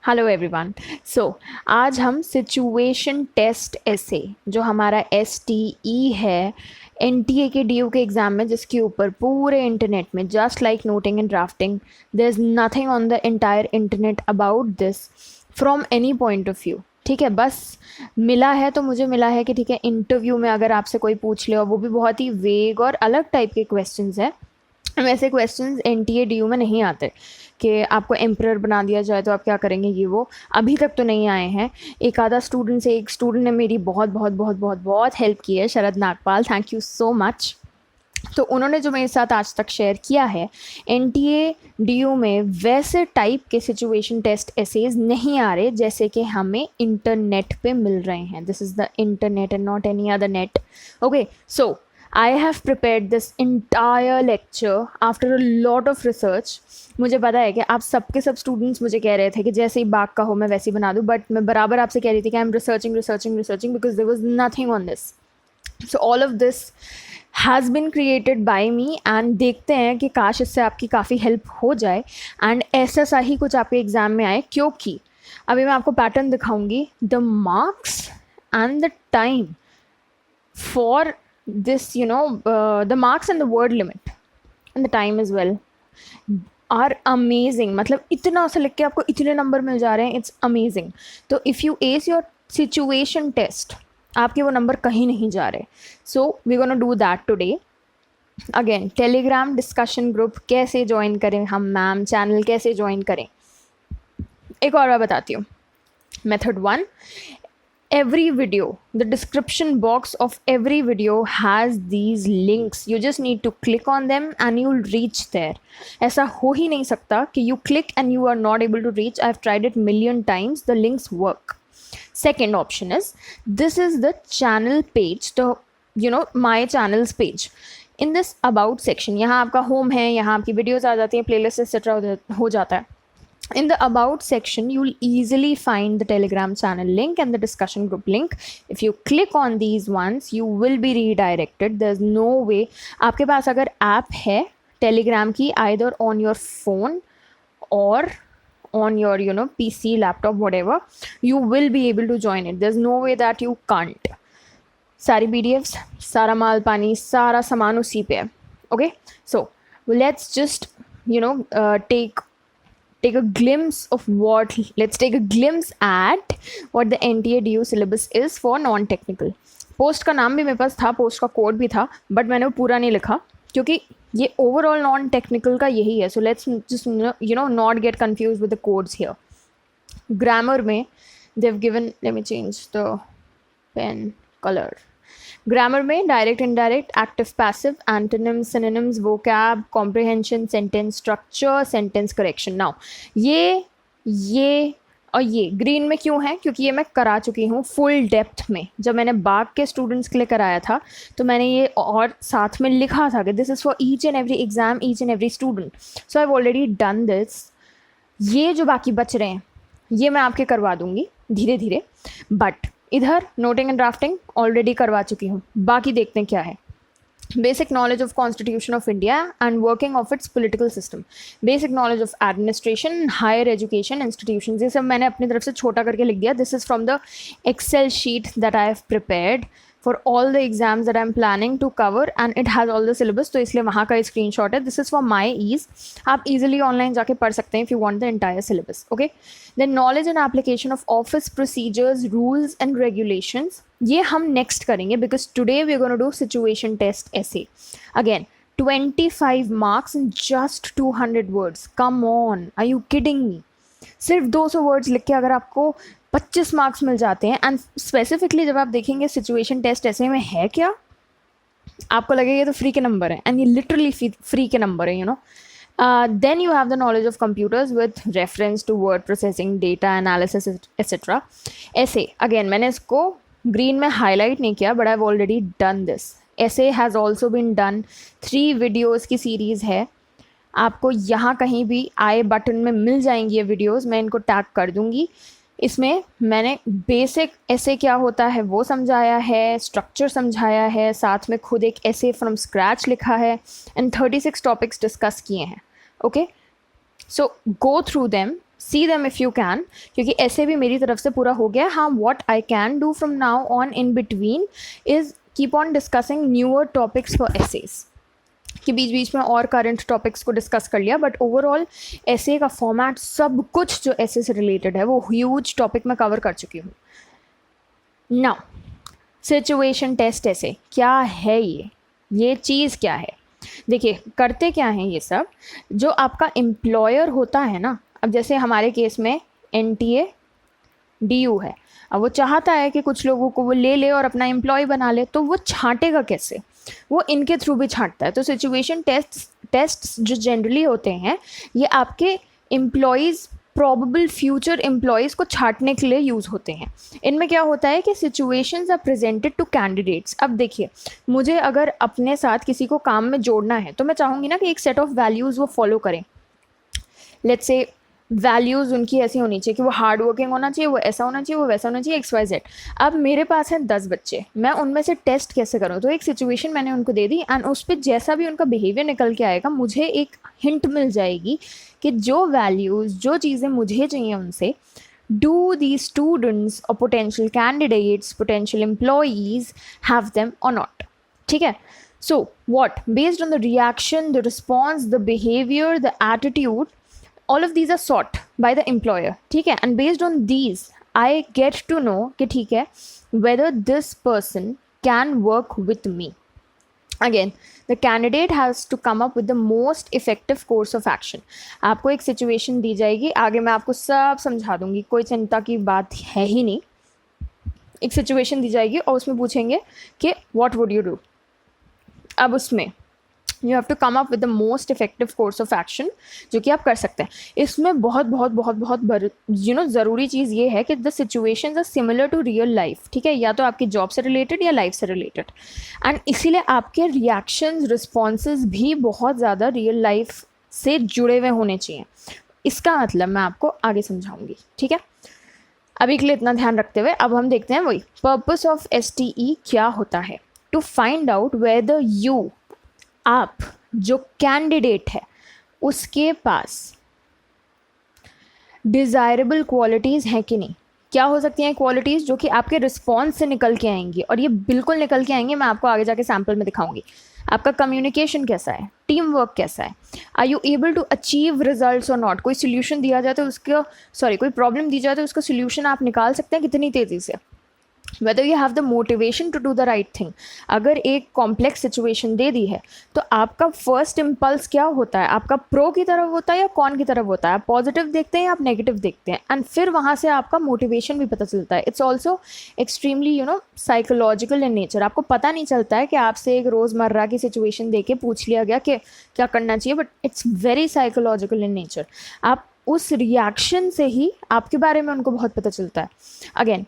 Hello everyone. सो आज हम situation test ऐसे जो हमारा STE है NTA के DU के एग्ज़ाम में, जिसके ऊपर पूरे इंटरनेट में just like noting and drafting there is nothing on the entire internet about this from any point of view. ठीक है, बस मिला है तो मुझे मिला है कि ठीक है, इंटरव्यू में अगर आपसे कोई पूछ ले और वो भी बहुत ही वेग और अलग टाइप के क्वेश्चंस हैं, वैसे क्वेश्चंस NTA DU में नहीं आते कि आपको एम्परर बना दिया जाए तो आप क्या करेंगे, ये वो अभी तक तो नहीं आए हैं। एक आधा एक स्टूडेंट ने मेरी बहुत बहुत बहुत बहुत बहुत हेल्प की है, Sharad Nagpal, thank you so much. तो उन्होंने जो मेरे साथ आज तक शेयर किया है, NTA DU में वैसे टाइप के सिचुएशन टेस्ट एसेज नहीं आ रहे जैसे कि हमें इंटरनेट पे मिल रहे हैं। This is the internet and not any other net. Okay, so I have prepared this entire lecture after a lot of research. मुझे पता है कि आप सबके सब स्टूडेंट्स मुझे कह रहे थे कि जैसे ही बाग का हो मैं वैसे ही बना दूँ, बट मैं बराबर आपसे कह रही थी कि I am researching because there was nothing on this. So all of this has been created by me and देखते हैं कि काश इससे आपकी काफ़ी हेल्प हो जाए एंड ऐसा सा ही कुछ आपके एग्ज़ाम में आए, क्योंकि अभी मैं आपको पैटर्न दिखाऊंगी। The marks and the time for this the marks and the word limit and the time as well are amazing. मतलब इतना सा लिख के आपको इतने नंबर मिल जा रहे हैं, इट्स अमेजिंग। तो if you ace your situation test, आपके वो नंबर कहीं नहीं जा रहे। So we gonna do that today. Again, Telegram discussion group कैसे ज्वाइन करें हम मैम, चैनल कैसे ज्वाइन करें, एक और बार बताती हूँ। Method 1, every video, the description box of every video has these links. You just need to click on them and you'll reach there. ऐसा हो ही नहीं सकता कि you click and you are not able to reach. I've tried it million times. The links work. Second option is, this is the channel page, the my channels page. In this about section, यहाँ आपका home है, यहाँ आपकी videos आ जाती हैं, playlist etc. हो जाता है। In the about section, you'll easily find the Telegram channel link and the discussion group link. If you click on these ones, you will be redirected. There's no way. आपके पास अगर app है Telegram की, either on your phone or on your PC, laptop, whatever, you will be able to join it. There's no way that you can't. सारी PDFs, सारा माल पानी, सारा सामान उसी पे है। Okay, so let's just take a glimpse of what let's take a glimpse at what the NTA DU syllabus is for non-technical. Post का नाम भी मेरे पास था, पोस्ट का कोड भी था, बट मैंने वो पूरा नहीं लिखा क्योंकि ये ओवरऑल नॉन टेक्निकल का यही है। So let's just not get confuse with the codes here. Grammar में देव given, let me change the pen colour. Grammar में direct, indirect, active, passive, antonyms, synonyms, vocab, comprehension, sentence structure, sentence correction. Now ये और ये green में क्यों है, क्योंकि ये मैं करा चुकी हूँ फुल डेप्थ में। जब मैंने बाग के स्टूडेंट्स के लिए कराया था तो मैंने ये और साथ में लिखा था कि this is for each and every exam, each and every student. So I have already done this. ये जो बाकी बच रहे हैं ये मैं आपके करवा दूंगी धीरे धीरे, बट इधर नोटिंग एंड ड्राफ्टिंग ऑलरेडी करवा चुकी हूँ। बाकी देखते हैं क्या है। Basic knowledge of constitution of India and working of its political system, basic knowledge of administration, higher education institution. ये सब मैंने अपनी तरफ से छोटा करके लिख दिया। This is from the Excel sheet that I have prepared for all the exams that I'm planning to cover and it has all the syllabus, तो इसलिए वहाँ का स्क्रीनशॉट है। This is for my ease, आप easily online जाके पढ़ सकते हैं if you want the entire syllabus. Okay, then knowledge and application of office procedures, rules and regulations, ये हम next करेंगे because today we're going to do situation test essay. Again, 25 marks in just 200 words. Come on, are you kidding me? सिर्फ 200 words लिख के अगर आपको 25 marks मिल जाते हैं, एंड स्पेसिफिकली जब आप देखेंगे सिचुएशन टेस्ट ऐसे में है क्या, आपको लगेगा ये तो फ्री के नंबर है, एंड ये लिटरली फ्री के नंबर है। Then you have the knowledge of computers with reference to word processing, data analysis, etc. Essays again मैंने इसको ग्रीन में हाईलाइट नहीं किया, but I have already done this. Essays has also been done. 3 videos की series है, आपको यहाँ कहीं भी आई बटन में मिल जाएंगी ये वीडियोस, मैं इनको टैग कर दूँगी। इसमें मैंने बेसिक ऐसे क्या होता है वो समझाया है, स्ट्रक्चर समझाया है, साथ में खुद एक ऐसे फ्रॉम स्क्रैच लिखा है एंड 36 टॉपिक्स डिस्कस किए हैं। Okay, so go through them, see them if you can, क्योंकि ऐसे भी मेरी तरफ से पूरा हो गया. हाँ, what I can do from now on in between is keep on discussing newer topics for essays, कि बीच बीच में और करंट टॉपिक्स को डिस्कस कर लिया, बट ओवरऑल ऐसे का फॉर्मेट सब कुछ जो ऐसे से रिलेटेड है वो ह्यूज टॉपिक में कवर कर चुकी हूँ. नाउ सिचुएशन टेस्ट ऐसे क्या है, ये चीज़ क्या है. देखिए करते क्या है ये सब, जो आपका एम्प्लॉयर होता है ना, अब जैसे हमारे केस में NTA DU है, अब वो चाहता है कि कुछ लोगों को वो ले ले और अपना एम्प्लॉय बना ले, तो वो छांटेगा कैसे, वो इनके थ्रू भी छांटता है. तो सिचुएशन टेस्ट जो जनरली होते हैं ये आपके एम्प्लॉयज़, प्रॉबेबल फ्यूचर एम्प्लॉयज़ को छांटने के लिए यूज़ होते हैं. इनमें क्या होता है कि situations are presented to candidates. अब देखिए मुझे अगर अपने साथ किसी को काम में जोड़ना है तो मैं चाहूँगी ना कि एक सेट ऑफ वैल्यूज़ वो फॉलो करें. लेट्स से वैल्यूज़ उनकी ऐसी होनी चाहिए कि वो हार्ड वर्किंग होना चाहिए, वो ऐसा होना चाहिए, वो वैसा होना चाहिए, XYZ. अब मेरे पास है 10 बच्चे, मैं उनमें से टेस्ट कैसे करूँ. तो एक सिचुएशन मैंने उनको दे दी एंड उस पर जैसा भी उनका बिहेवियर निकल के आएगा मुझे एक हिंट मिल जाएगी कि जो वैल्यूज़, जो चीज़ें मुझे चाहिए उनसे, do these students or potential candidates, potential employees have them or not. ठीक है. So what, based on the reaction, the response, the behavior, the attitude, all of these are sought by the employer. ठीक है. And based on these I get to know कि ठीक है whether this person can work with me. Again, the candidate has to come up with the most effective course of action. आपको एक situation दी जाएगी, आगे मैं आपको सब समझा दूंगी, कोई चिंता की बात है ही नहीं. एक सिचुएशन दी जाएगी और उसमें पूछेंगे कि what would you do. अब उसमें you have to come up with the most effective course of action जो कि आप कर सकते हैं. इसमें बहुत बहुत बहुत बहुत ज़रूरी चीज़ ये है कि the situations are similar to real life. ठीक है, या तो आपकी जॉब से रिलेटेड या लाइफ से रिलेटेड, एंड इसीलिए आपके रिएक्शंस, रिस्पॉन्सेज भी बहुत ज़्यादा रियल लाइफ से जुड़े हुए होने चाहिए. इसका मतलब मैं आपको आगे समझाऊंगी. ठीक है, अभी के लिए इतना ध्यान रखते हुए अब हम देखते हैं वही पर्पस ऑफ STE क्या होता है. To find out whether you, आप जो कैंडिडेट है उसके पास डिज़ायरेबल क्वालिटीज़ हैं कि नहीं. क्या हो सकती हैं क्वालिटीज़ जो कि आपके रिस्पॉन्स से निकल के आएंगी, और ये बिल्कुल निकल के आएंगी, मैं आपको आगे जाके सैम्पल में दिखाऊंगी. आपका कम्युनिकेशन कैसा है, टीम वर्क कैसा है, are you able to achieve results और नॉट. कोई सोल्यूशन दिया जाए तो उसका कोई प्रॉब्लम दी जाए तो उसका सोल्यूशन आप निकाल सकते हैं कितनी तेज़ी से. whether you have the motivation to do the right thing. अगर एक कॉम्प्लेक्स सिचुएशन दे दी है तो आपका फर्स्ट इम्पल्स क्या होता है, आपका प्रो की तरफ होता है या कॉन की तरफ होता है, आप पॉजिटिव देखते हैं या आप नेगेटिव देखते हैं, एंड फिर वहाँ से आपका मोटिवेशन भी पता चलता है. It's also extremely psychological in nature. आपको पता नहीं चलता है कि आपसे एक रोज़मर्रा की सिचुएशन दे के पूछ लिया गया कि क्या करना चाहिए, but it's very psychological in nature. आप उस रिएक्शन से ही आपके बारे में उनको बहुत पता चलता है. Again,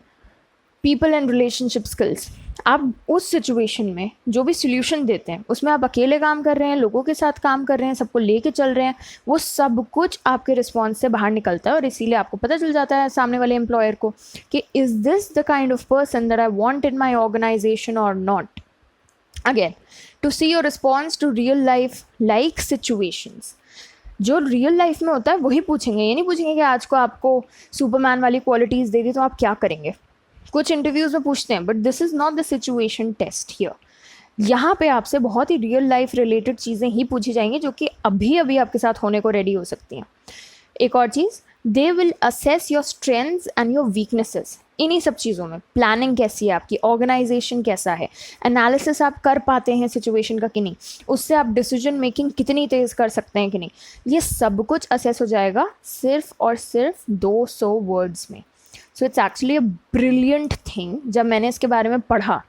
people and relationship skills. आप उस सिचुएशन में जो भी सोल्यूशन देते हैं उसमें आप अकेले काम कर रहे हैं, लोगों के साथ काम कर रहे हैं, सबको लेके चल रहे हैं, वो सब कुछ आपके रिस्पॉन्स से बाहर निकलता है, और इसीलिए आपको पता चल जाता है सामने वाले एम्प्लॉयर को कि is this the kind of person that I want in my organisation और not. Again, to see your response to real life like situations. जो रियल लाइफ में होता है वही पूछेंगे, ये नहीं पूछेंगे कि आज को आपको सुपरमैन वाली क्वालिटीज़ दे दी तो आप क्या करेंगे. कुछ इंटरव्यूज़ में पूछते हैं, but this is not the situation test here. यहाँ पे आपसे बहुत ही रियल लाइफ रिलेटेड चीज़ें ही पूछी जाएंगी जो कि अभी अभी आपके साथ होने को रेडी हो सकती हैं. एक और चीज़, they will assess your strengths and your weaknesses. इन्हीं सब चीज़ों में प्लानिंग कैसी है आपकी, ऑर्गेनाइजेशन कैसा है, एनालिसिस आप कर पाते हैं सिचुएशन का कि नहीं, उससे आप डिसीजन मेकिंग कितनी तेज़ कर सकते हैं कि नहीं, ये सब कुछ असेस हो जाएगा सिर्फ और सिर्फ 200 वर्ड्स में. So it's actually a brilliant thing. जब मैंने इसके बारे में पढ़ा,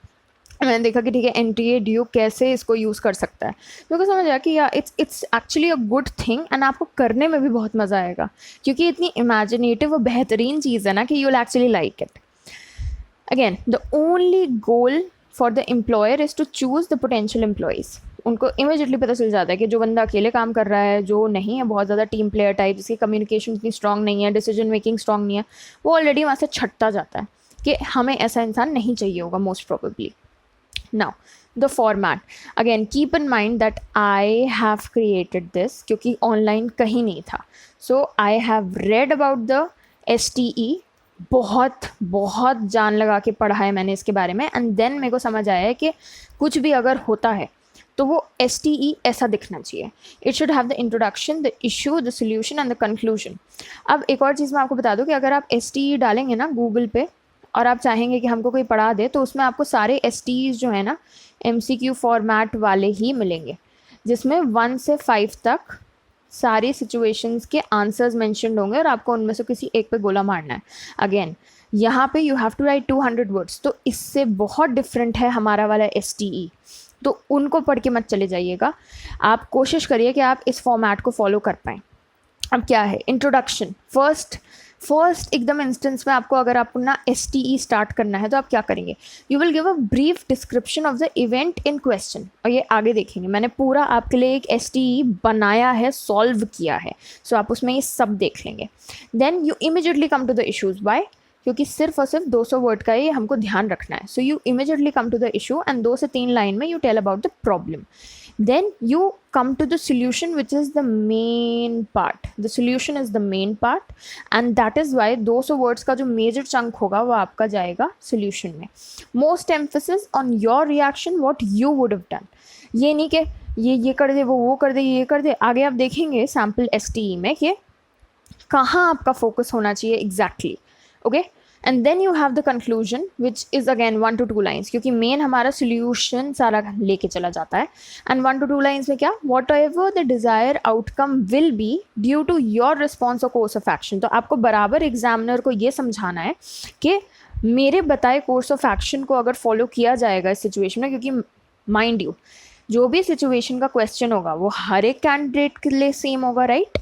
मैंने देखा कि ठीक है NTA DU कैसे इसको यूज़ कर सकता है, मेरे को समझ आया कि या it's actually a good thing, and आपको करने में भी बहुत मज़ा आएगा क्योंकि इतनी इमेजिनेटिव और बेहतरीन चीज़ है ना कि you will actually like it. Again, the only goal for the employer is to choose the potential employees. उनको इमीडिएटली पता चल जाता है कि जो बंदा अकेले काम कर रहा है, जो नहीं है बहुत ज़्यादा टीम प्लेयर टाइप, जिसकी कम्युनिकेशन इतनी स्ट्रांग नहीं है, डिसीजन मेकिंग स्ट्रांग नहीं है, वो ऑलरेडी वहाँ से छटता जाता है कि हमें ऐसा इंसान नहीं चाहिए होगा most probably. Now the format. Again, keep in mind that I have created this क्योंकि online कहीं नहीं था. So I have read about the STE, बहुत बहुत जान लगा के पढ़ा है मैंने इसके बारे में, एंड देन मेरे को समझ आया है कि कुछ भी अगर होता है तो वो STE ऐसा दिखना चाहिए. It should have the introduction, the issue, the solution and the conclusion. अब एक और चीज़ मैं आपको बता दूं कि अगर आप STE डालेंगे ना गूगल पे और आप चाहेंगे कि हमको कोई पढ़ा दे, तो उसमें आपको सारे STEs जो है ना MCQ फॉर्मेट वाले ही मिलेंगे, जिसमें 1 से 5 तक सारी सिचुएशंस के आंसर्स मेंशन्ड होंगे और आपको उनमें से किसी एक पे गोला मारना है. अगेन यहाँ पे you have to write 200 words, तो इससे बहुत डिफरेंट है हमारा वाला STE. तो उनको पढ़ के मत चले जाइएगा, आप कोशिश करिए कि आप इस फॉर्मेट को फॉलो कर पाएँ. अब क्या है इंट्रोडक्शन. फर्स्ट एकदम इंस्टेंस में आपको अगर अपना STE स्टार्ट करना है तो आप क्या करेंगे, you will give a brief description of the event in question. और ये आगे देखेंगे, मैंने पूरा आपके लिए एक STE बनाया है, सॉल्व किया है, सो आप उसमें ये सब देख लेंगे. Then you immediately come to the issues. Why? क्योंकि सिर्फ और सिर्फ 200 वर्ड का ही हमको ध्यान रखना है. So you immediately come to the issue and 2 से 3 लाइन में you tell about the problem. Then you come to the solution, which is the main part. The solution is the main part, and that is why 200 words का जो major chunk होगा वो आपका जाएगा solution में. Most emphasis on your reaction, what you would have done. ये नहीं कि ये कर दे, वो कर दे, ये कर दे. आगे आप देखेंगे sample STE में कि कहाँ आपका focus होना चाहिए exactly. Okay? And then you have the conclusion, which is again 1 to 2 lines, क्योंकि मेन हमारा solution सारा लेके चला जाता है. And 1 to 2 lines में क्या, whatever the desired outcome will be due to your response or course of action. तो आपको बराबर एग्जामिनर को ये समझाना है कि मेरे बताए कोर्स ऑफ एक्शन को अगर फॉलो किया जाएगा इस सिचुएशन में, क्योंकि माइंड यू जो भी सिचुएशन का क्वेश्चन होगा वो हर एक कैंडिडेट के लिए सेम होगा, राइट?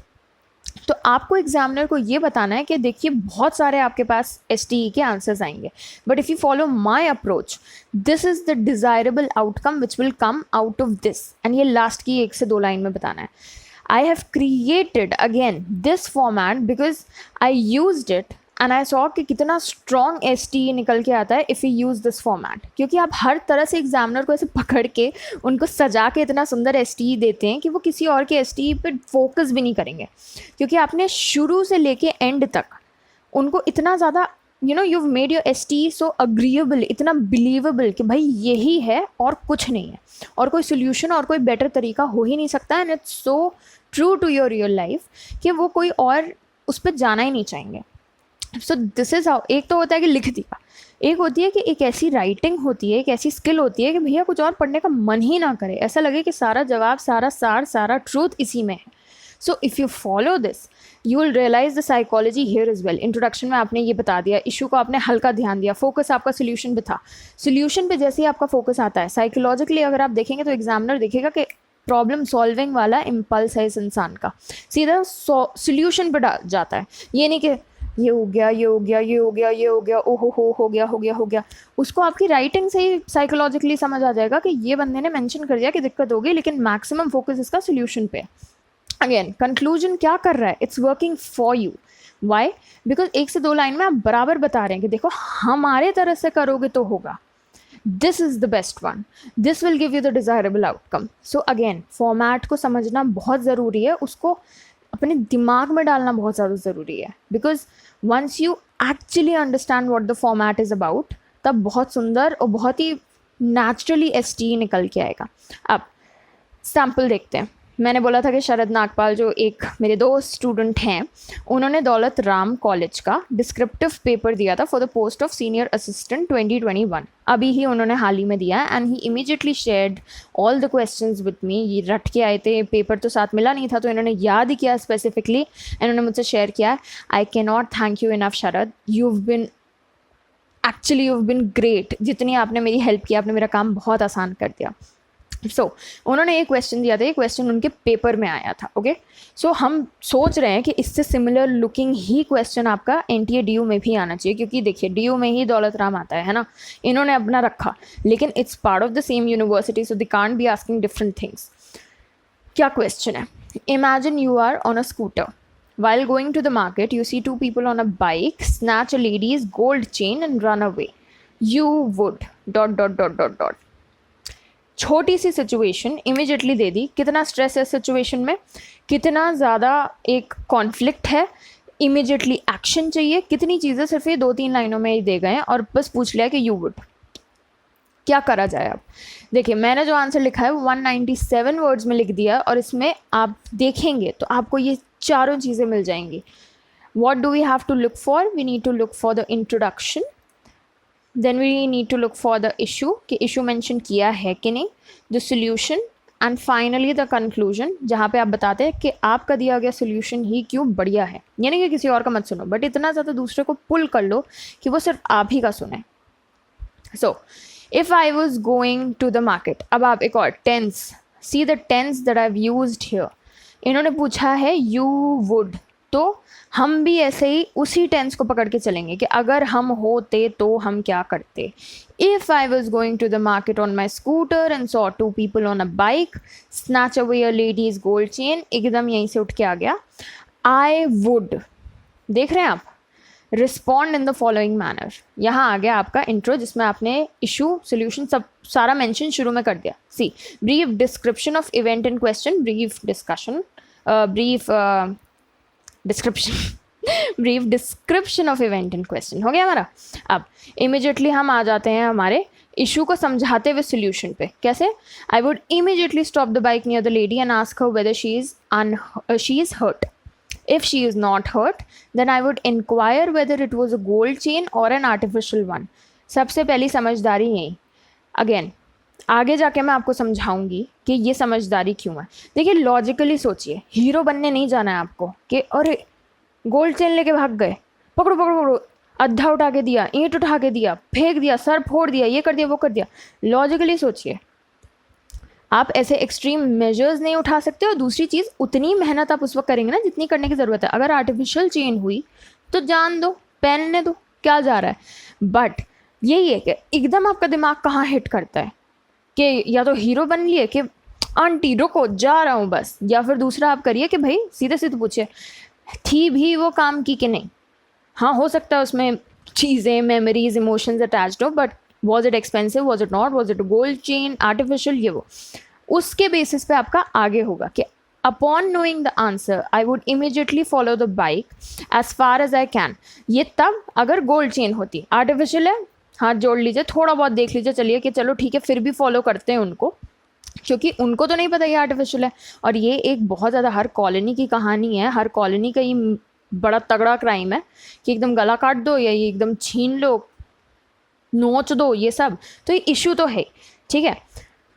तो आपको एग्जामिनर को ये बताना है कि देखिए बहुत सारे आपके पास STE के आंसर्स आएंगे, but if you follow my approach, this is the desirable outcome which will come out of this. And ये लास्ट की 1 से 2 लाइन में बताना है. I have created again this format because I used it and I saw कि कितना strong STE निकल के आता है if you use this format. क्योंकि आप हर तरह से एग्जामिनर को ऐसे पकड़ के उनको सजा के इतना सुंदर STE देते हैं कि वो किसी और के STE पे फोकस भी नहीं करेंगे, क्योंकि आपने शुरू से लेके एंड तक उनको इतना ज़्यादा you've made your STE so agreeable, इतना बिलीवेबल कि भाई यही है और कुछ नहीं है, और कोई सोल्यूशन और कोई बेटर तरीका हो ही नहीं सकता. And it's so true to your real life कि वो कोई और उस पर जाना ही नहीं चाहेंगे. So this is how. एक तो होता है कि लिख दिया, एक होती है कि एक ऐसी राइटिंग होती है, एक ऐसी स्किल होती है कि भैया कुछ और पढ़ने का मन ही ना करे, ऐसा लगे कि सारा जवाब, सारा सार, सारा ट्रूथ इसी में है. So if you follow this you will realise the psychology here as well. Introduction में आपने ये बता दिया, इशू को आपने हल्का ध्यान दिया, फोकस आपका सोल्यूशन पे था. सोल्यूशन पे जैसे ही आपका फोकस आता है, साइकोलॉजिकली अगर आप देखेंगे तो एग्जामिनर देखेगा कि प्रॉब्लम सॉल्विंग वाला इम्पल्स है इस इंसान का, सीधा सोल्यूशन पर जाता है. ये नहीं कि ये हो गया, ये हो गया, ये हो गया, ये हो गया, ओहो हो गया, हो गया, हो गया. उसको आपकी राइटिंग से ही साइकोलॉजिकली समझ आ जाएगा कि ये बंदे ने मेंशन कर दिया कि दिक्कत होगी, लेकिन मैक्सिमम फोकस इसका सोल्यूशन पे. अगेन कंक्लूजन क्या कर रहा है, it's working for you. Why? Because 1 से 2 लाइन में आप बराबर बता रहे हैं कि देखो हमारे तरह से करोगे तो होगा. This is the best one, this will give you the desirable outcome. So again format को समझना बहुत ज़रूरी है, उसको अपने दिमाग में डालना बहुत ज़्यादा ज़रूरी है. Because once you actually understand what the format is about, तब बहुत सुंदर और बहुत ही नेचुरली STE निकल के आएगा. अब सैम्पल देखते हैं. मैंने बोला था कि शरद नागपाल जो एक मेरे दोस्त स्टूडेंट हैं, उन्होंने दौलत राम कॉलेज का डिस्क्रिप्टिव पेपर दिया था for the post of senior assistant 2021. अभी ही उन्होंने हाल ही में दिया है. And he immediately shared all the questions with me. ये रट के आए थे, पेपर तो साथ मिला नहीं था, तो इन्होंने याद ही किया स्पेसिफिकली, एंड उन्होंने मुझसे शेयर किया. I can not thank you enough Sharad, you've been great. जितनी आपने मेरी हेल्प किया, आपने मेरा काम बहुत आसान कर दिया. उन्होंने एक क्वेश्चन दिया था, ये क्वेश्चन उनके पेपर में आया था. ओके, सो हम सोच रहे हैं कि इससे सिमिलर लुकिंग ही क्वेश्चन आपका NTA DU में भी आना चाहिए, क्योंकि देखिए DU में ही दौलत राम आता है ना, इन्होंने अपना रखा, लेकिन it's part of the same university, so they can't be asking different things. क्या क्वेश्चन है? Imagine you are on a scooter. While going to the market, you see 2 people on a bike snatch a lady's gold chain and run away. You would ... छोटी सी situation immediately दे दी, कितना stress है situation में, कितना ज़्यादा एक conflict है, immediately action चाहिए, कितनी चीज़ें सिर्फ ये 2-3 लाइनों में ही दे गए हैं और बस पूछ लिया कि यू वुड, क्या करा जाए। अब देखिए मैंने जो आंसर लिखा है वो 197 वर्ड्स में लिख दिया और इसमें आप देखेंगे तो आपको ये चारों चीज़ें मिल जाएंगी। What do we have to look for? We need to look for the introduction, then we need to look for the issue कि issue mention किया है कि नहीं, the solution and finally the conclusion जहाँ पे आप बताते हैं कि आपका दिया गया solution ही क्यों बढ़िया है, यानी कि किसी और का मत सुनो बट इतना ज़्यादा दूसरे को पुल कर लो कि वो सिर्फ आप ही का सुने। So if I was going to the market, अब आप एक और tense, see the tense that I've used here, इन्होंने पूछा है you would, तो हम भी ऐसे ही उसी टेंस को पकड़ के चलेंगे कि अगर हम होते तो हम क्या करते। If I was going to the market on my scooter and saw 2 people on a bike snatch away a ladies gold chain, एकदम यहीं से उठ के आ गया। आई वुड, देख रहे हैं आप, respond in the following manner, यहाँ आ गया आपका इंट्रो जिसमें आपने इशू सोल्यूशन सब सारा मेंशन शुरू में कर दिया। See brief description of event in question, brief discussion, brief brief description of event in question हो गया हमारा। अब इमिजिएटली हम आ जाते हैं हमारे इशू को समझाते हुए सोल्यूशन पे। कैसे? I would immediately stop the bike near the lady and ask her whether she is hurt. If she is not hurt then I would enquire whether it was a gold chain और an artificial one. सबसे पहली समझदारी यही, again आगे जाके मैं आपको समझाऊंगी कि ये समझदारी क्यों है। देखिए लॉजिकली सोचिए, हीरो बनने नहीं जाना है आपको कि अरे गोल्ड चेन लेके भाग गए, पकड़ो पकड़ो पकड़ो, अद्धा उठा के दिया, ईंट उठा के दिया, फेंक दिया, सर फोड़ दिया, ये कर दिया वो कर दिया। लॉजिकली सोचिए, आप ऐसे एक्सट्रीम मेजर्स नहीं उठा सकते। और दूसरी चीज़, उतनी मेहनत आप उस वक्त करेंगे ना जितनी करने की ज़रूरत है। अगर आर्टिफिशियल चेन हुई तो जान दो, पहनने दो, क्या जा रहा है। बट यही है कि एकदम आपका दिमाग कहाँ हिट करता है कि या तो हीरो बन लिए कि आंटी रुको जा रहा हूँ बस, या फिर दूसरा आप करिए कि भाई सीधे सीधे पूछिए थी भी वो काम की कि नहीं। हाँ हो सकता है उसमें चीज़ें, मेमोरीज, इमोशंस अटैच्ड हो, but was it expensive, was it not, was it gold chain, artificial, ये वो। उसके बेसिस पे आपका आगे होगा कि upon knowing the answer I would immediately follow the bike as far as I can. ये तब अगर गोल्ड चेन होती, आर्टिफिशियल है हाथ जोड़ लीजिए, थोड़ा बहुत देख लीजिए, चलिए कि चलो ठीक है फिर भी फॉलो करते हैं उनको, क्योंकि उनको तो नहीं पता ये आर्टिफिशियल है। और ये एक बहुत ज़्यादा हर कॉलोनी की कहानी है, हर कॉलोनी का ये बड़ा तगड़ा क्राइम है कि एकदम गला काट दो या ये एकदम छीन लो, नोच दो, ये सब तो ये इशू तो है, ठीक है।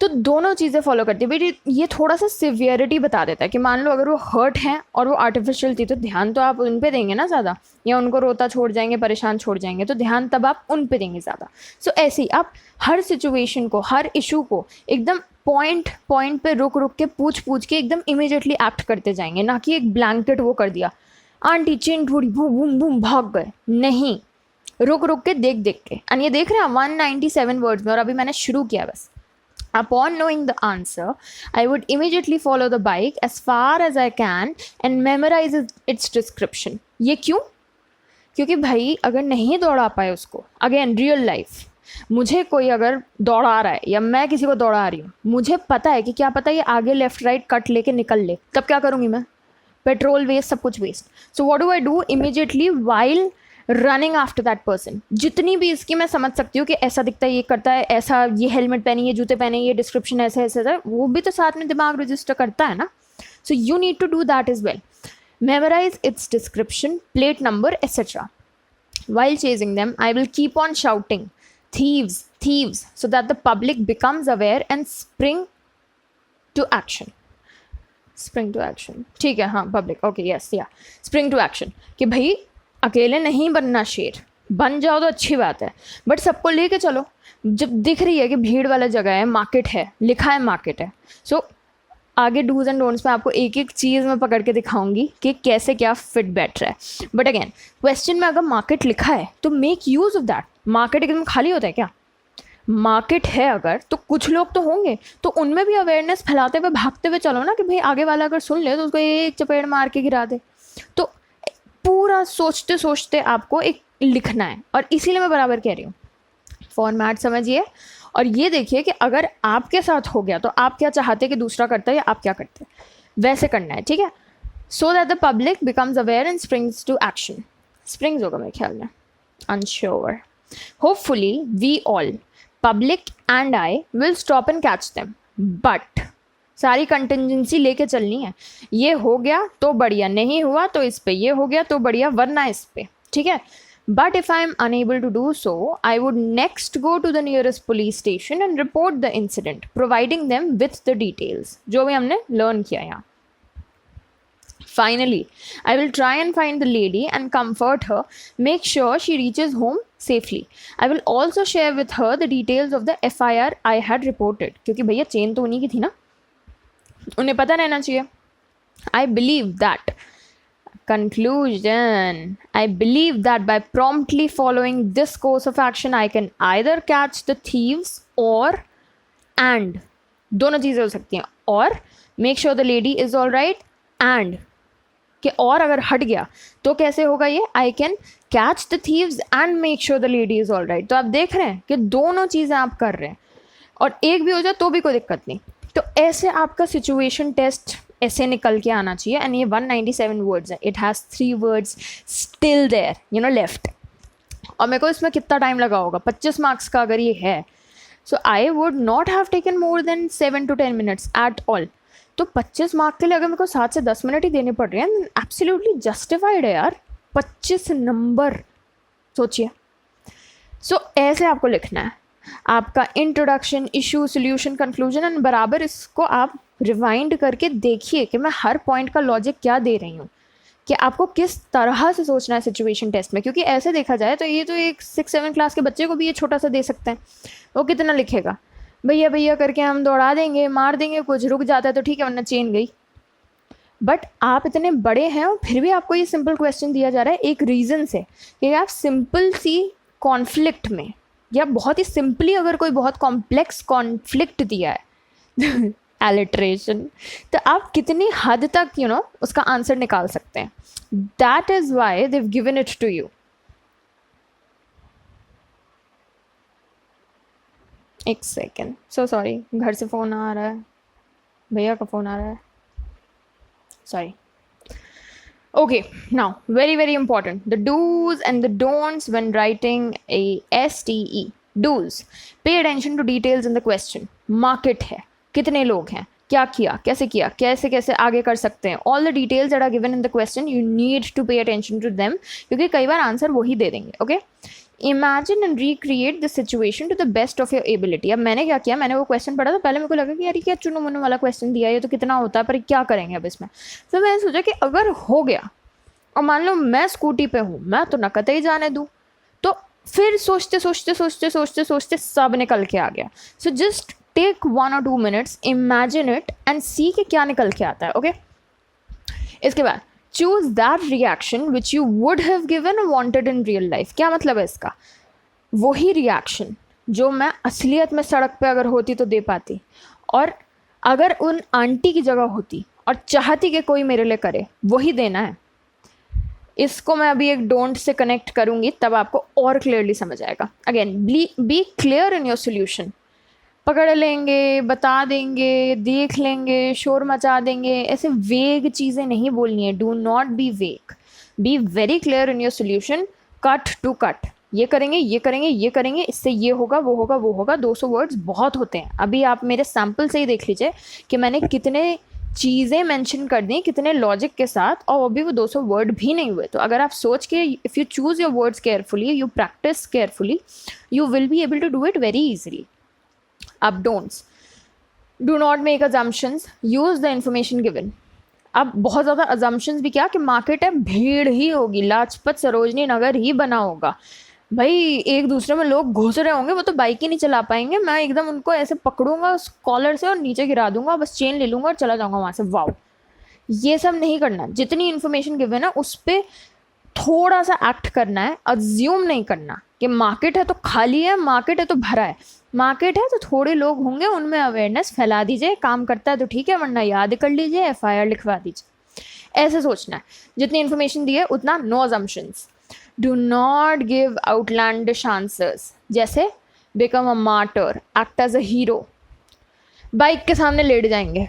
तो दोनों चीज़ें फॉलो करती है। बट ये थोड़ा सा सिवियरिटी बता देता है कि मान लो अगर वो हर्ट हैं और वो आर्टिफिशियल थी तो ध्यान तो आप उन पे देंगे ना ज़्यादा, या उनको रोता छोड़ जाएंगे, परेशान छोड़ जाएंगे, तो ध्यान तब आप उन पे देंगे ज़्यादा। सो ऐसे ही आप हर सिचुएशन को, हर इशू को एकदम पॉइंट पॉइंट पे रुक रुक के पूछ पूछ के एकदम इमीडिएटली एक्ट करते जाएंगे, ना कि एक ब्लैंकेट वो कर दिया आंटी चेन थोड़ी बूम बूम बूम भाग गए, नहीं, रुक रुक के देख देख के। एंड ये देख रहे हैं 197 वर्ड्स में, और अभी मैंने शुरू किया बस। Upon knowing the answer, I would immediately follow the bike as far as I can and memorize its description. ये क्यों? क्योंकि भाई अगर नहीं दौड़ा पाए उसको, अगेन रियल लाइफ, मुझे कोई अगर दौड़ा रहा है या मैं किसी को दौड़ा रही हूँ, मुझे पता है कि क्या पता ये आगे लेफ्ट राइट कट लेके निकल ले, तब क्या करूँगी मैं? पेट्रोल वेस्ट, सब कुछ waste. So what do I do immediately while running after that person? जितनी भी इसकी मैं समझ सकती हूँ कि ऐसा दिखता है, ये करता है, ऐसा, ये हेलमेट पहनी, ये जूते पहने, ये डिस्क्रिप्शन ऐसा ऐसा, वो भी तो साथ में दिमाग रजिस्टर करता है ना। So you need to do that as well. Memorise its description, plate number etcetera. While chasing them, I will keep on shouting, thieves, thieves, so that the public becomes aware and spring to action. Spring to action, ठीक है, हाँ public, okay, yes, yeah, spring to action, कि भाई अकेले नहीं बनना शेर, बन जाओ तो अच्छी बात है, बट सबको लेके चलो। जब दिख रही है कि भीड़ वाला जगह है, मार्केट है, लिखा है मार्केट है, सो आगे डूज एंड डोंट्स में आपको एक एक चीज़ में पकड़ के दिखाऊंगी कि कैसे क्या फिट बैठ रहा है। बट अगेन क्वेश्चन में अगर मार्केट लिखा है तो make use of that. Market एकदम खाली होता है क्या? मार्केट है अगर तो कुछ लोग तो होंगे, तो उनमें भी अवेयरनेस फैलाते हुए भागते हुए चलो ना, कि भाई आगे वाला अगर सुन ले तो उसको एक चपेड़ मार के गिरा दे। तो पूरा सोचते सोचते आपको एक लिखना है, और इसीलिए मैं बराबर कह रही हूँ फॉर्मेट समझिए और ये देखिए कि अगर आपके साथ हो गया तो आप क्या चाहते कि दूसरा करता है या आप क्या करते, वैसे करना है, ठीक है। So that the public becomes aware and springs to action. Springs होगा मेरे ख्याल में, unsure. Hopefully, we all, public and I, will stop and catch them. But सारी कंटिजेंसी लेके चलनी है, ये हो गया तो बढ़िया, नहीं हुआ तो इस पे, ये हो गया तो बढ़िया, वरना इस पे, ठीक है। But if I am unable to do so, I would next go to the nearest police station and report the incident, providing them with the details, जो भी हमने learn किया यहाँ। Finally, I will try and find the lady and comfort her, make sure she reaches home safely. I will also share with her the details of the FIR I had reported, क्योंकि भैया chain तो उन्हीं की थी ना, उन्हें पता रहना चाहिए। I believe that. Conclusion. I believe that by promptly following this course of action, I can either catch the thieves or and दोनों चीज़ें हो सकती हैं, और make sure the lady is all right and कि और अगर हट गया तो कैसे होगा ये, I can catch the thieves and make sure the lady is all right. तो आप देख रहे हैं कि दोनों चीज़ें आप कर रहे हैं, और एक भी हो जाए तो भी कोई दिक्कत नहीं। तो ऐसे आपका सिचुएशन टेस्ट ऐसे निकल के आना चाहिए। एंड ये 197 वर्ड्स है, it has 3 words still there you know left. और मेरे को इसमें कितना टाइम लगा होगा, 25 मार्क्स का अगर ये है, so I would not have taken more than 7 to 10 minutes at all. तो 25 मार्क के लिए अगर मेरे को 7 से 10 मिनट ही देने पड़ रहे हैं, एब्सोल्युटली जस्टिफाइड है यार, 25 नंबर, सोचिए। सो ऐसे आपको लिखना है, आपका introduction, issue, solution, conclusion, and बराबर इसको आप रिवाइंड करके देखिए कि मैं हर पॉइंट का लॉजिक क्या दे रही हूँ, कि आपको किस तरह से सोचना है सिचुएशन टेस्ट में। क्योंकि ऐसे देखा जाए तो ये तो एक 6-7 क्लास के बच्चे को भी ये छोटा सा दे सकते हैं, वो कितना लिखेगा, भैया भैया करके हम दौड़ा देंगे, मार देंगे, कुछ रुक जाता है तो ठीक है, वरना चेन गई। बट आप इतने बड़े हैं और फिर भी आपको ये सिंपल क्वेश्चन दिया जा रहा है एक रीज़न से, कि आप सिंपल सी कॉन्फ्लिक्ट में, या बहुत ही सिंपली अगर कोई बहुत कॉम्प्लेक्स कॉन्फ्लिक्ट दिया है एलिट्रेशन, तो आप कितनी हद तक उसका आंसर निकाल सकते हैं। That is why they have given it to you. एक सेकेंड, सो सॉरी, घर से फ़ोन आ रहा है, भैया का फ़ोन आ रहा है, sorry. Okay, now very important, the do's and the don'ts when writing a STE. Do's: pay attention to details in the question. Market है, कितने लोग हैं, क्या किया, कैसे कैसे आगे कर सकते हैं, all the details that are given in the question you need to pay attention to them, क्योंकि कई बार आंसर वही दे देंगे। okay, imagine and recreate the situation to the best of your ability. अब मैंने क्या किया, मैंने वो क्वेश्चन पढ़ा तो पहले मेरे को लगा कि यार क्या चुनो मुनो वाला क्वेश्चन दिया है, ये तो कितना होता है, पर क्या करेंगे अब इसमें। फिर मैंने सोचा कि अगर हो गया और मान लो मैं स्कूटी पे हूँ, मैं तो नकत ही जाने दूँ, तो फिर सोचते सब निकल के आ गया। So just take 1 or 2 minutes, imagine it and see कि क्या निकल के आता है। ओके, इसके बाद choose that reaction which you would have given wanted in real life. क्या मतलब है इसका, वही रिएक्शन जो मैं असलियत में सड़क पे अगर होती तो दे पाती, और अगर उन आंटी की जगह होती और चाहती कि कोई मेरे लिए करे, वही देना है। इसको मैं अभी एक डोंट से कनेक्ट करूँगी, तब आपको और क्लियरली समझ आएगा। Again, be clear in your solution. पकड़ लेंगे, बता देंगे, देख लेंगे, शोर मचा देंगे, ऐसे वेग चीज़ें नहीं बोलनी है। Do not be vague, be very clear in your solution, cut to cut. ये करेंगे, ये करेंगे, ये करेंगे, इससे ये होगा, वो होगा, वो होगा। 200 वर्ड्स बहुत होते हैं। अभी आप मेरे सैम्पल से ही देख लीजिए कि मैंने कितने चीज़ें मेंशन कर दी, कितने लॉजिक के साथ, और अभी वो 200 वर्ड भी नहीं हुए। तो अगर आप सोच के, if you choose your words carefully, you practice carefully, you will be able to do it very easily. अब don'ts: do not make assumptions, use the information given. अब बहुत ज़्यादा अजम्पशंस भी क्या, कि मार्केट है, भीड़ ही होगी, लाजपत सरोजनी नगर ही बना होगा, भाई एक दूसरे में लोग घुस रहे होंगे, वो तो बाइक ही नहीं चला पाएंगे, मैं एकदम उनको ऐसे पकड़ूंगा कॉलर से और नीचे गिरा दूंगा, बस चेन ले लूँगा और चला जाऊँगा वहाँ से। वाओ, ये सब नहीं करना। जितनी इन्फॉर्मेशन गिवन है उस पर थोड़ा सा एक्ट करना है, अज्यूम नहीं करना कि मार्केट है तो खाली है, मार्केट है तो भरा है। मार्केट है तो थोड़े लोग होंगे, उनमें अवेयरनेस फैला दीजिए, काम करता है तो ठीक है, वरना याद कर लीजिए, FIR लिखवा दीजिए। ऐसे सोचना है। जितनी इन्फॉर्मेशन दी है उतना, no assumptions. Do not give outlandish answers, जैसे become a martyr, act as a hero, bike के सामने लेट जाएंगे,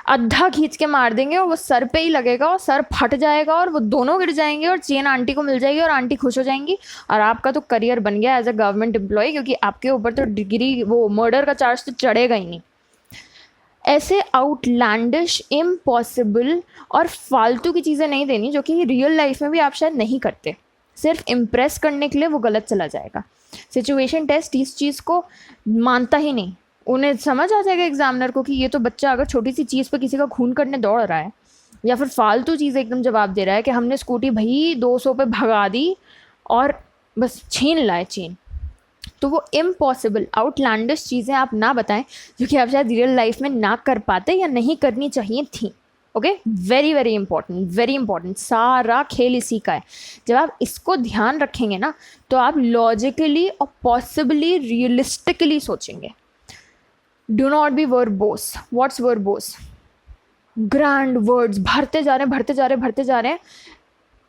अद्धा खींच के मार देंगे और वो सर पे ही लगेगा और सर फट जाएगा और वो दोनों गिर जाएंगे और चेन आंटी को मिल जाएगी और आंटी खुश हो जाएंगी और आपका तो करियर बन गया एज अ गवर्नमेंट एम्प्लॉय, क्योंकि आपके ऊपर तो डिग्री वो मर्डर का चार्ज तो चढ़ेगा ही नहीं। ऐसे आउटलैंडिश, इम्पॉसिबल और फालतू की चीज़ें नहीं देनी जो कि रियल लाइफ में भी आप शायद नहीं करते, सिर्फ इम्प्रेस करने के लिए, वो गलत चला जाएगा। सिचुएशन टेस्ट इस चीज़ को मानता ही नहीं। उन्हें समझ आ जाएगा एग्जामिनर को कि ये तो बच्चा अगर छोटी सी चीज़ पे किसी का खून करने दौड़ रहा है या फिर फालतू चीज़ एकदम जवाब दे रहा है कि हमने स्कूटी भाई 200 पे भगा दी और बस छीन लाए चेन, तो वो इम्पॉसिबल आउटलैंडिश चीज़ें आप ना बताएं जो कि आप शायद रियल लाइफ में ना कर पाते या नहीं करनी चाहिए थी। Okay, very very important, very important, सारा खेल इसी का है। जब आप इसको ध्यान रखेंगे ना तो आप लॉजिकली और पॉसिबली रियलिस्टिकली सोचेंगे। Do not be verbose. What's verbose? Grand words भरते जा रहे हैं, भरते जा रहे हैं, भरते जा रहे हैं,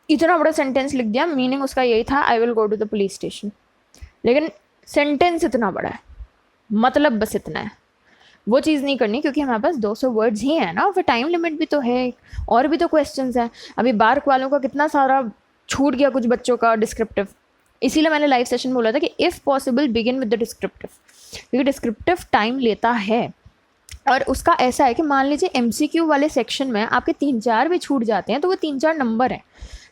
इतना बड़ा सेंटेंस लिख दिया, मीनिंग उसका यही था I will go to the police station, लेकिन सेंटेंस इतना बड़ा है, मतलब बस इतना है। वो चीज़ नहीं करनी क्योंकि हमारे पास 200 वर्ड्स ही हैं ना, फिर टाइम लिमिट भी तो है और भी तो क्वेश्चंस हैं। अभी बार्क वालों का कितना सारा छूट गया कुछ बच्चों का डिस्क्रिप्टिव, इसीलिए मैंने लाइव सेशन बोला था कि if possible begin with the descriptive, क्योंकि डिस्क्रिप्टिव टाइम लेता है। और उसका ऐसा है कि मान लीजिए MCQ वाले सेक्शन में आपके 3-4 भी छूट जाते हैं तो वो 3-4 नंबर हैं।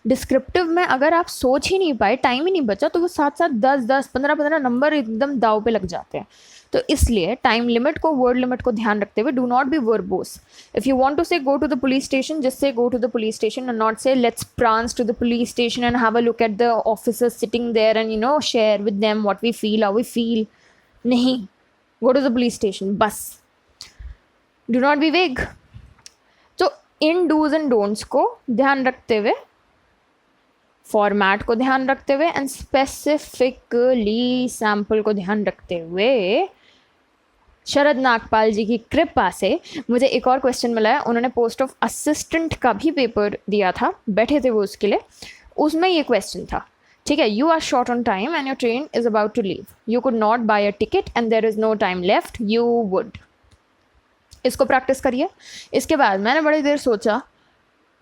डिस्क्रिप्टिव में अगर आप सोच ही नहीं पाए, टाइम ही नहीं बचा, तो वो 7-7, 10-10, 15-15 नंबर एकदम दाव पे लग जाते हैं। तो इसलिए टाइम लिमिट को, वर्ड लिमिट को ध्यान रखते हुए do not be verbose. If you want to say go to the police station, just say go to the police station and not say let's prance to the police station and have a look at the officers sitting there and share with them what we feel, how we feel. नहीं, go to the police station बस। Do not be वेग। तो इन dos and don'ts को ध्यान रखते हुए, format को ध्यान रखते हुए एंड स्पेसिफिकली सैम्पल को ध्यान रखते हुए, शरद नागपाल जी की कृपा से मुझे एक और क्वेश्चन मिला है। उन्होंने पोस्ट ऑफ असिस्टेंट का भी पेपर दिया था, बैठे थे वो उसके लिए। उसमें ये क्वेश्चन था, ठीक है, you are short on time and your train is about to leave, you could not buy a ticket and there is no time left, you would. इसको प्रैक्टिस करिए। इसके बाद मैंने बड़ी देर सोचा,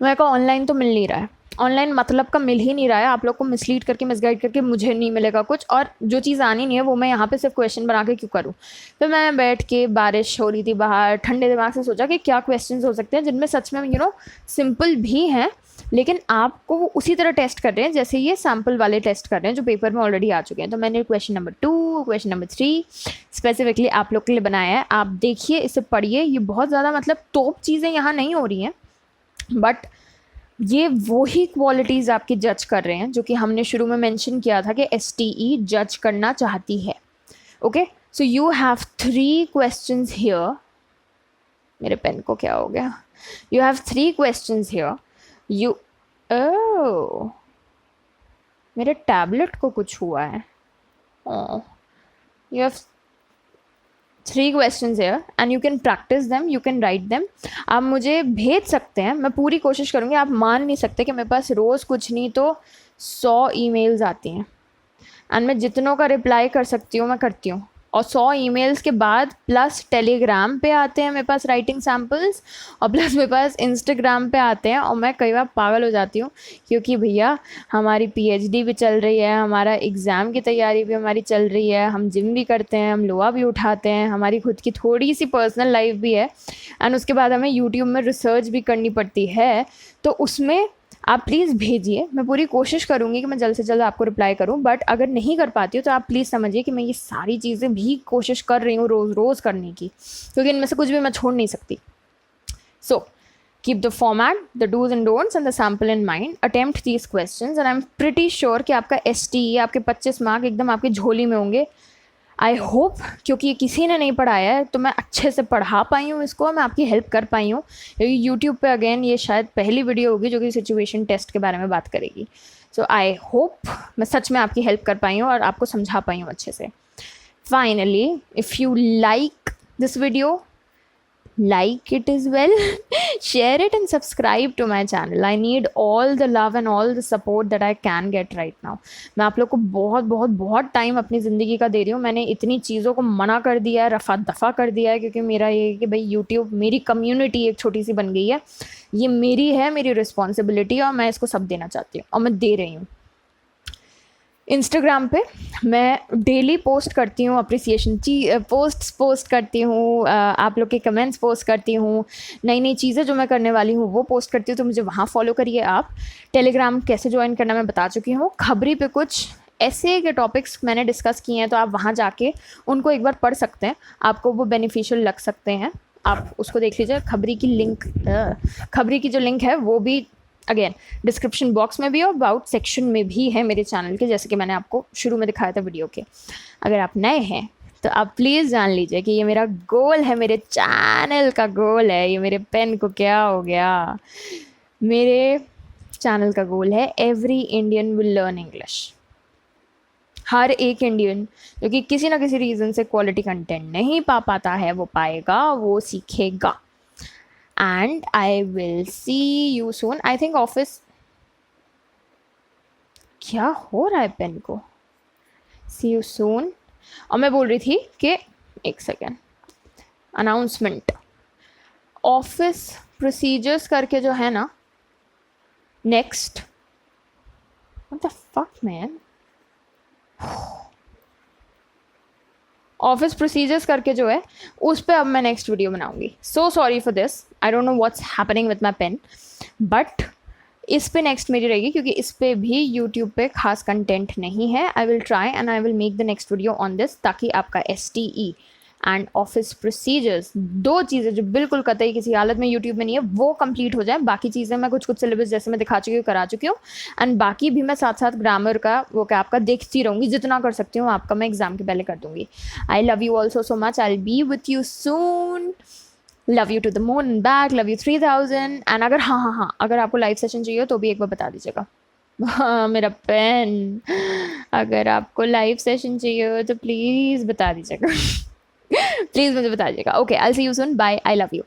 मेरे को ऑनलाइन तो मिल नहीं रहा है, ऑनलाइन मतलब का मिल ही नहीं रहा है, आप लोग को मिसलीड करके, मिसगाइड करके मुझे नहीं मिलेगा कुछ, और जो चीज़ आनी नहीं है वो मैं यहाँ पे सिर्फ क्वेश्चन बना के क्यों करूँ। फिर मैं बैठ के, बारिश हो रही थी बाहर, ठंडे दिमाग से सोचा कि क्या क्वेश्चंस हो सकते हैं जिनमें सच में सिंपल भी हैं लेकिन आपको वो उसी तरह टेस्ट कर रहे हैं जैसे ये सैम्पल वाले टेस्ट कर रहे हैं जो पेपर में ऑलरेडी आ चुके हैं। तो मैंने question number 2, question number 3 specifically आप लोग के लिए बनाया है। आप देखिए, इसे पढ़िए। ये बहुत ज़्यादा टॉप चीज़ें यहाँ नहीं हो रही हैं, बट ये वही क्वालिटीज़ आपकी जज कर रहे हैं जो कि हमने शुरू में मेंशन किया था कि STE जज करना चाहती है। Okay, so you have 3 questions here. मेरे पेन को क्या हो गया? You have 3 questions here. मेरे टैबलेट को कुछ हुआ है। You have 3 questions here and you can practice them, you can write them। आप मुझे भेज सकते हैं, मैं पूरी कोशिश करूँगी। आप मान नहीं सकते कि मेरे पास रोज़ कुछ नहीं तो 100 emails आती हैं एंड मैं जितनों का रिप्लाई कर सकती हूँ मैं करती हूँ। और 100 ईमेल्स के बाद प्लस टेलीग्राम पे आते हैं मेरे पास राइटिंग सैम्पल्स, और प्लस मेरे पास इंस्टाग्राम पे आते हैं। और मैं कई बार पागल हो जाती हूँ क्योंकि भैया हमारी PhD भी चल रही है, हमारा एग्ज़ाम की तैयारी भी हमारी चल रही है, हम जिम भी करते हैं, हम लोहा भी उठाते हैं, हमारी खुद की थोड़ी सी पर्सनल लाइफ भी है, एंड उसके बाद हमें यूट्यूब में रिसर्च भी करनी पड़ती है। तो उसमें आप प्लीज़ भेजिए, मैं पूरी कोशिश करूँगी कि मैं जल्द से जल्द आपको रिप्लाई करूँ, बट अगर नहीं कर पाती हूँ तो आप प्लीज़ समझिए कि मैं ये सारी चीज़ें भी कोशिश कर रही हूँ रोज़ करने की, क्योंकि इनमें से कुछ भी मैं छोड़ नहीं सकती। So keep the format, the dos and don'ts and the sample in mind, attempt these questions and I am pretty sure कि आपका STE, आपके 25 मार्क एकदम आपकी झोली में होंगे। आई होप, क्योंकि ये किसी ने नहीं पढ़ाया है तो मैं अच्छे से पढ़ा पाई हूँ इसको, मैं आपकी हेल्प कर पाई हूँ, क्योंकि यूट्यूब पे अगेन ये शायद पहली वीडियो होगी जो कि सिचुएशन टेस्ट के बारे में बात करेगी। सो आई होप मैं सच में आपकी हेल्प कर पाई हूँ और आपको समझा पाई हूँ अच्छे से। Finally, if you like this video, like it as well. Share it and subscribe to my channel. I need all the love and all the support that I can get right now. मैं आप लोग को बहुत बहुत बहुत time अपनी ज़िंदगी का दे रही हूँ. मैंने इतनी चीज़ों को मना कर दिया है, रफ़ा दफ़ा कर दिया है, क्योंकि मेरा ये है कि भाई यूट्यूब मेरी कम्युनिटी एक छोटी सी बन गई है. ये मेरी है, मेरी रिस्पॉन्सिबिलिटी है और मैं इसको सब देना चाहती हूँ और मैं दे रही हूँ. इंस्टाग्राम पे मैं डेली पोस्ट करती हूँ, अप्रिसिएशन पोस्ट करती हूँ, आप लोग के कमेंट्स पोस्ट करती हूँ, नई नई चीज़ें जो मैं करने वाली हूँ वो पोस्ट करती हूँ. तो मुझे वहाँ फॉलो करिए आप. टेलीग्राम कैसे ज्वाइन करना मैं बता चुकी हूँ. खबरी पे कुछ ऐसे के टॉपिक्स मैंने डिस्कस किए हैं, तो आप वहाँ जाके उनको एक बार पढ़ सकते हैं. आपको वो बेनिफिशियल लग सकते हैं, आप उसको देख लीजिए. खबरी की जो लिंक है वो भी अगेन डिस्क्रिप्शन बॉक्स में भी और अबाउट सेक्शन में भी है मेरे चैनल के, जैसे कि मैंने आपको शुरू में दिखाया था वीडियो के. अगर आप नए हैं तो आप प्लीज़ जान लीजिए कि ये मेरा गोल है, मेरे चैनल का गोल है. ये मेरे पेन को क्या हो गया, मेरे चैनल का गोल है every Indian will learn English. हर एक इंडियन जो कि किसी ना किसी रीज़न से क्वालिटी कंटेंट नहीं पा पाता है, वो पाएगा, वो सीखेगा. And I will see you soon. I think office क्या हो रहा है पेन को. See you soon. और मैं बोल रही थी कि एक सेकेंड, अनाउंसमेंट. ऑफिस प्रोसीजर्स करके जो है ना, next what the fuck man, office procedures करके जो है उस पर अब मैं नेक्स्ट वीडियो बनाऊंगी. So sorry for this, I don't know what's happening with my pen, but इस पे नेक्स्ट मेरी रहेगी, क्योंकि इस पे भी यूट्यूब पे खास कंटेंट नहीं है. I will try and I will make the next video on this, ताकि आपका STE एंड ऑफिस प्रोसीजर्स, दो चीज़ें जो बिल्कुल कतई किसी हालत में यूट्यूब में नहीं है, वो कंप्लीट हो जाए. बाकी चीज़ें मैं कुछ सिलेबस जैसे मैं दिखा चुकी हूँ, करा चुकी हूँ. एंड बाकी भी मैं साथ साथ ग्रामर का वो क्या आपका देखती रहूँगी, जितना कर सकती हूँ आपका मैं एग्ज़ाम के पहले कर दूँगी. I love you also so much. I will be with you soon. Love you to the moon and back. Love you 3000. And अगर हाँ, अगर आपको लाइव सेशन चाहिए तो भी एक बार बता दीजिएगा. हाँ मेरा पेन, अगर आपको लाइव सेशन चाहिए हो तो प्लीज़ बता दीजिएगा. प्लीज़ मुझे बता दीजिएगा. Okay, I will see you soon. Bye. I love you.